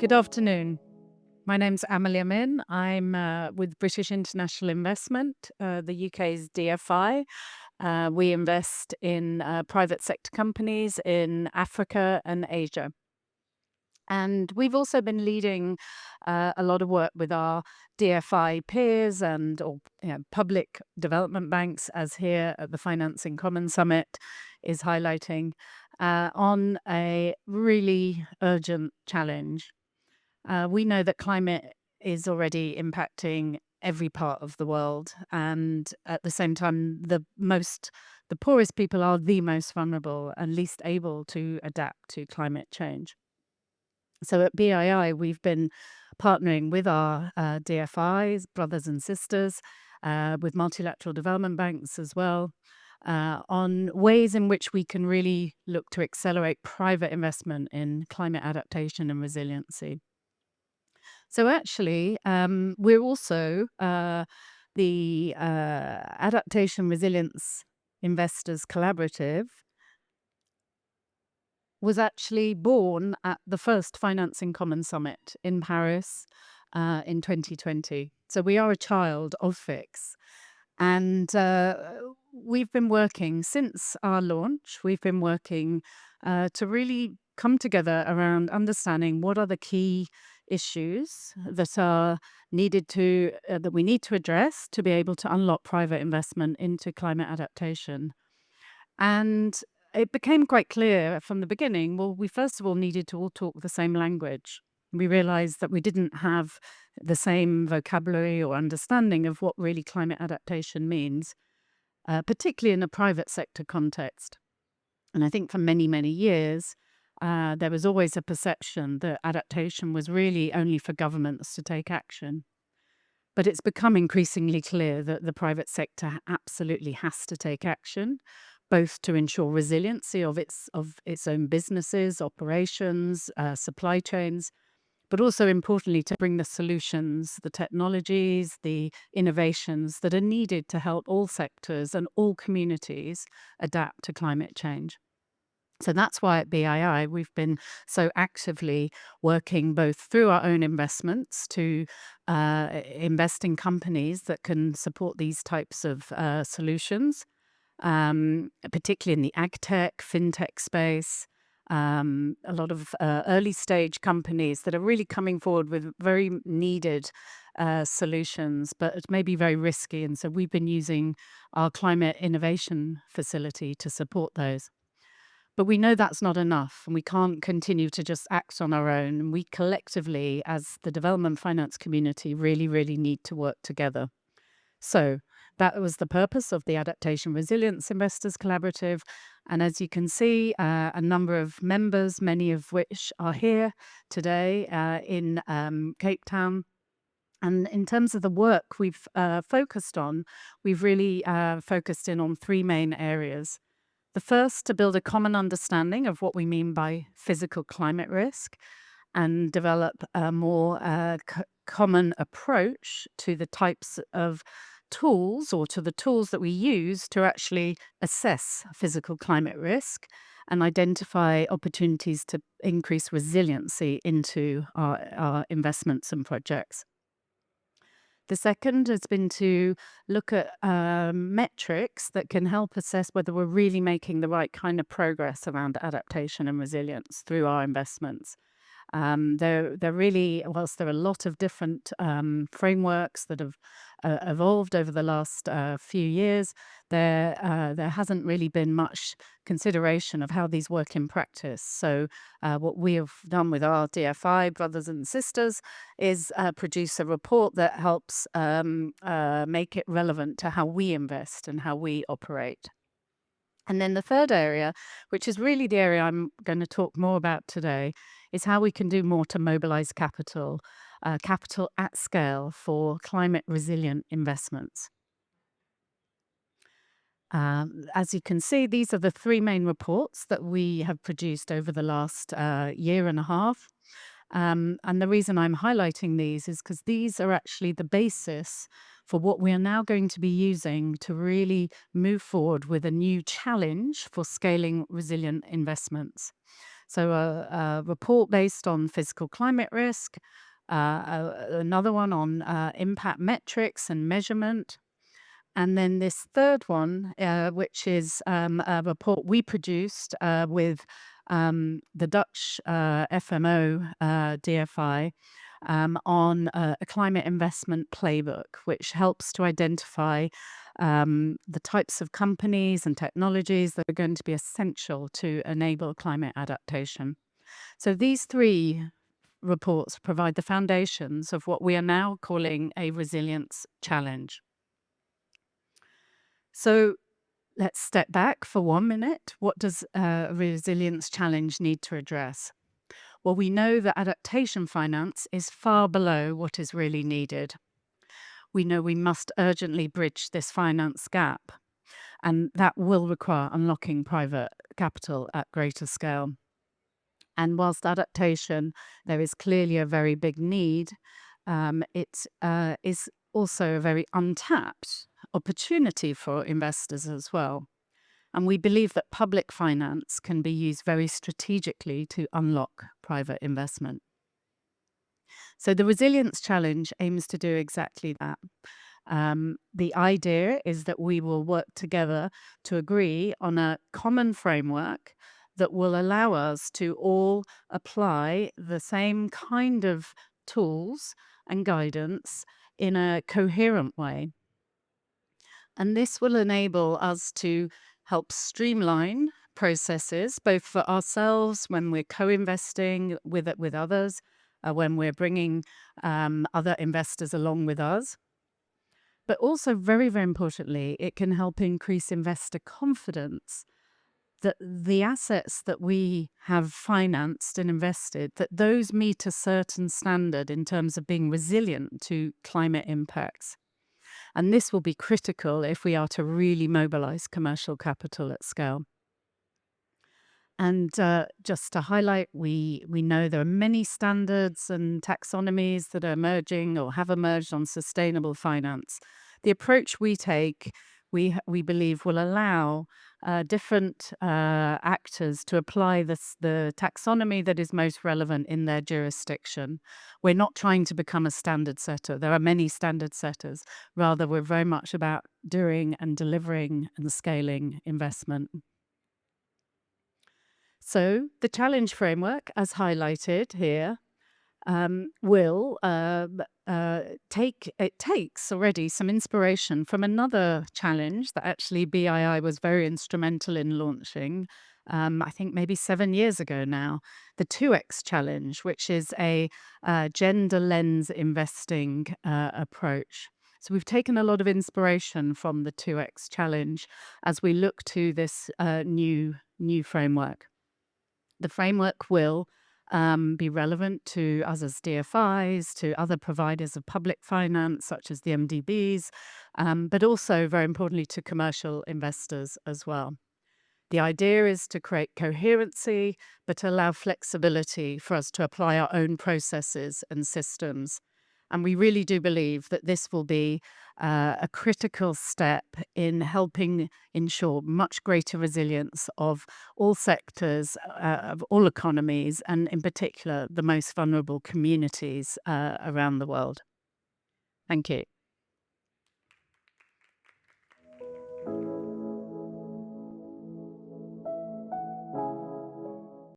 Good afternoon. My name's Amin. I'm with British International Investment, the UK's DFI. We invest in private sector companies in Africa and Asia. And we've also been leading a lot of work with our DFI peers or public development banks, as here at the Financing Commons Summit is highlighting, on a really urgent challenge. We know that climate is already impacting every part of the world, and at the same time, the poorest people are the most vulnerable and least able to adapt to climate change. So at BII, we've been partnering with our DFIs, brothers and sisters, with multilateral development banks as well, on ways in which we can really look to accelerate private investment in climate adaptation and resiliency. So actually, we're also the Adaptation Resilience Investors Collaborative was actually born at the first Financing Commons Summit in Paris in 2020. So we are a child of FICS. And we've been working since our launch, we've been working to really come together around understanding what are the key issues that are needed that we need to address to be able to unlock private investment into climate adaptation. And it became quite clear from the beginning, well, we first of all needed to all talk the same language. We realized that we didn't have the same vocabulary or understanding of what really climate adaptation means, particularly in a private sector context. And I think for many, many years, there was always a perception that adaptation was really only for governments to take action. But it's become increasingly clear that the private sector absolutely has to take action, both to ensure resiliency of its own businesses, operations, supply chains, but also importantly to bring the solutions, the technologies, the innovations that are needed to help all sectors and all communities adapt to climate change. So that's why at BII we've been so actively working both through our own investments to invest in companies that can support these types of solutions, particularly in the ag tech, fintech space. A lot of early stage companies that are really coming forward with very needed solutions, but it may be very risky. And so we've been using our climate innovation facility to support those. But we know that's not enough, and we can't continue to just act on our own. And we collectively, as the development finance community, really, really need to work together. So that was the purpose of the Adaptation Resilience Investors Collaborative. And as you can see, a number of members, many of which are here today in Cape Town. And in terms of the work we've focused on, we've really focused in on three main areas. The first, to build a common understanding of what we mean by physical climate risk and develop a more common approach to the types of tools or to the tools that we use to actually assess physical climate risk and identify opportunities to increase resiliency into our investments and projects. The second has been to look at metrics that can help assess whether we're really making the right kind of progress around adaptation and resilience through our investments. They're really, whilst there are a lot of different frameworks that have evolved over the last few years, there hasn't really been much consideration of how these work in practice. So what we have done with our DFI brothers and sisters is produce a report that helps make it relevant to how we invest and how we operate. And then the third area, which is really the area I'm going to talk more about today, is how we can do more to mobilize capital at scale for climate resilient investments. As you can see, these are the three main reports that we have produced over the last year and a half. And the reason I'm highlighting these is because these are actually the basis for what we are now going to be using to really move forward with a new challenge for scaling resilient investments. So a report based on physical climate risk, another one on impact metrics and measurement, and then this third one, which is a report we produced with the Dutch FMO DFI on a climate investment playbook, which helps to identify the types of companies and technologies that are going to be essential to enable climate adaptation. So these three reports provide the foundations of what we are now calling a resilience challenge. So let's step back for 1 minute. What does a resilience challenge need to address? Well, we know that adaptation finance is far below what is really needed. We know we must urgently bridge this finance gap, and that will require unlocking private capital at greater scale. And whilst adaptation, there is clearly a very big need, it is also a very untapped opportunity for investors as well. And we believe that public finance can be used very strategically to unlock private investment. So the Resilience Challenge aims to do exactly that. The idea is that we will work together to agree on a common framework that will allow us to all apply the same kind of tools and guidance in a coherent way. And this will enable us to help streamline processes, both for ourselves when we're co-investing with others, when we're bringing other investors along with us. But also, very, very importantly, it can help increase investor confidence that the assets that we have financed and invested, that those meet a certain standard in terms of being resilient to climate impacts. And this will be critical if we are to really mobilize commercial capital at scale. And just to highlight, we know there are many standards and taxonomies that are emerging or have emerged on sustainable finance. The approach we take, we believe, will allow different actors to apply the taxonomy that is most relevant in their jurisdiction. We're not trying to become a standard setter. There are many standard setters. Rather, we're very much about doing and delivering and scaling investment. So the challenge framework, as highlighted here, will takes already some inspiration from another challenge that actually BII was very instrumental in launching. I think maybe 7 years ago now, the 2X challenge, which is a gender lens investing approach. So we've taken a lot of inspiration from the 2X challenge as we look to this new framework. The framework will be relevant to us as DFIs, to other providers of public finance, such as the MDBs, but also, very importantly, to commercial investors as well. The idea is to create coherency, but allow flexibility for us to apply our own processes and systems. And we really do believe that this will be a critical step in helping ensure much greater resilience of all sectors, of all economies, and in particular, the most vulnerable communities around the world. Thank you.